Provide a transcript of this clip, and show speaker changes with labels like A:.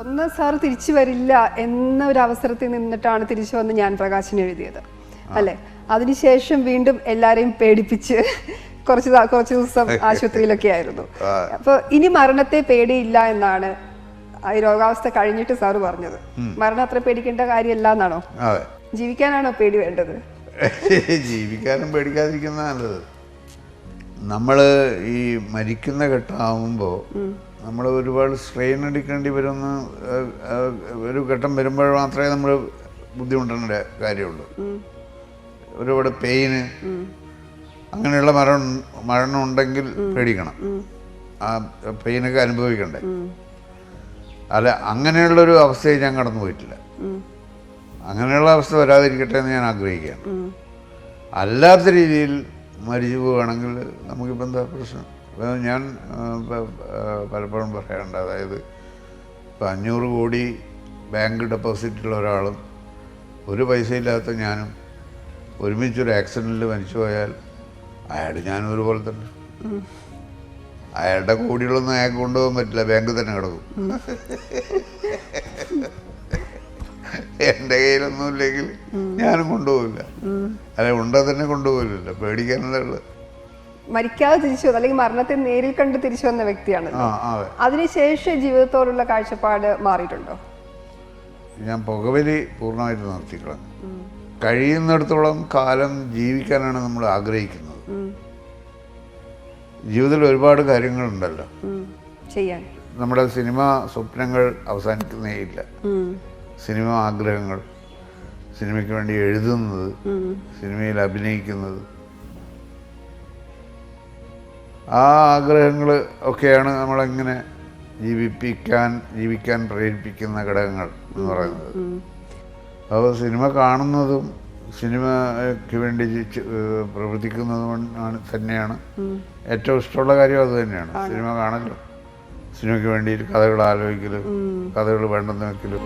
A: ഒന്ന് സാർ തിരിച്ചു വരില്ല എന്ന ഒരു അവസരത്തിൽ നിന്നിട്ടാണ് തിരിച്ചു വന്ന് ഞാൻ പ്രകാശിന് എഴുതിയത് അല്ലെ. അതിനുശേഷം വീണ്ടും എല്ലാരെയും പേടിപ്പിച്ച് കുറച്ച് ദിവസം ആശുപത്രിയിലൊക്കെ ആയിരുന്നു. അപ്പൊ ഇനി മരണത്തെ പേടിയില്ല എന്നാണ് ഈ രോഗാവസ്ഥ കഴിഞ്ഞിട്ട് സാറ് പറഞ്ഞത്. മരണം അത്ര പേടിക്കേണ്ട കാര്യമല്ല എന്നാണോ? ജീവിക്കാനാണോ പേടി വേണ്ടത്?
B: ജീവിക്കാനും പേടിക്കാതിരിക്കുന്ന നല്ലത്. നമ്മൾ ഈ മരിക്കുന്ന ഘട്ടമാകുമ്പോൾ നമ്മൾ ഒരുപാട് സ്ട്രെയിൻ എടുക്കേണ്ടി വരുന്ന ഒരു ഘട്ടം വരുമ്പോൾ മാത്രമേ നമ്മൾ ബുദ്ധിമുട്ടേണ്ട കാര്യമുള്ളൂ. ഒരുപാട് പെയിന് അങ്ങനെയുള്ള മരണം ഉണ്ടെങ്കിൽ പേടിക്കണം, ആ പെയിനൊക്കെ അനുഭവിക്കണ്ടേ. അല്ല, അങ്ങനെയുള്ളൊരു അവസ്ഥയിൽ ഞാൻ കടന്നു പോയിട്ടില്ല. അങ്ങനെയുള്ള അവസ്ഥ വരാതിരിക്കട്ടെ എന്ന് ഞാൻ ആഗ്രഹിക്കുകയാണ്. അല്ലാത്ത രീതിയിൽ മരിച്ചു പോവുകയാണെങ്കിൽ നമുക്കിപ്പോൾ എന്താ പ്രശ്നം? ഞാൻ പലപ്പോഴും പറയാറുണ്ട്, അതായത് ഇപ്പോൾ 500 കോടി ബാങ്ക് ഡെപ്പോസിറ്റുള്ള ഒരാളും ഒരു പൈസ ഇല്ലാത്ത ഞാനും ഒരുമിച്ചൊരു ആക്സിഡൻറ്റിൽ മരിച്ചു പോയാൽ അയാൾ ഞാനും ഒരുപോലെ തന്നെ. അയാളുടെ കോടികളൊന്നും അയാൾക്ക് കൊണ്ടുപോകാൻ പറ്റില്ല, ബാങ്കിൽ തന്നെ കിടക്കും. എൻ്റെ കയ്യിലൊന്നും ഇല്ലെങ്കിൽ ഞാനും കൊണ്ടുപോകില്ല. അല്ലെ, ഉണ്ടെ തന്നെ കൊണ്ടുപോകില്ല. പേടിക്കാനുള്ള
A: മരിക്കാതെ തിരിച്ചു വന്നു, അല്ലെങ്കിൽ മരണത്തെ നേരിൽ കണ്ട് തിരിച്ചു വന്ന വ്യക്തിയാണ്. അതിനുശേഷം ജീവിതത്തോടുള്ള കാഴ്ചപ്പാട് മാറിയിട്ടുണ്ടോ?
B: ഞാൻ പുകവലി പൂർണ്ണമായിട്ട് നിർത്തിക്കളഞ്ഞു. കഴിയുന്നിടത്തോളം കാലം ജീവിക്കാനാണ് നമ്മൾ ആഗ്രഹിക്കുന്നത്. ജീവിതത്തിൽ ഒരുപാട് കാര്യങ്ങളുണ്ടല്ലോ
A: ചെയ്യാൻ.
B: നമ്മുടെ സിനിമ സ്വപ്നങ്ങൾ അവസാനിക്കുന്നേ ഇല്ല. സിനിമ ആഗ്രഹങ്ങൾ, സിനിമയ്ക്ക് വേണ്ടി എഴുതുന്നത്, സിനിമയിൽ അഭിനയിക്കുന്നത്, ആ ആഗ്രഹങ്ങൾ ഒക്കെയാണ് നമ്മളെങ്ങനെ ജീവിക്കാൻ പ്രേരിപ്പിക്കുന്ന ഘടകങ്ങൾ എന്ന് പറയുന്നത്. അപ്പോൾ സിനിമ കാണുന്നതും സിനിമയ്ക്ക് വേണ്ടി പ്രവർത്തിക്കുന്നതും തന്നെയാണ് ഏറ്റവും ഇഷ്ടമുള്ള കാര്യം. അത് തന്നെയാണ് സിനിമ കാണലും, സിനിമയ്ക്ക് വേണ്ടി കഥകൾ ആലോചിക്കലും, കഥകൾ വേണ്ടെന്ന് വെക്കലും.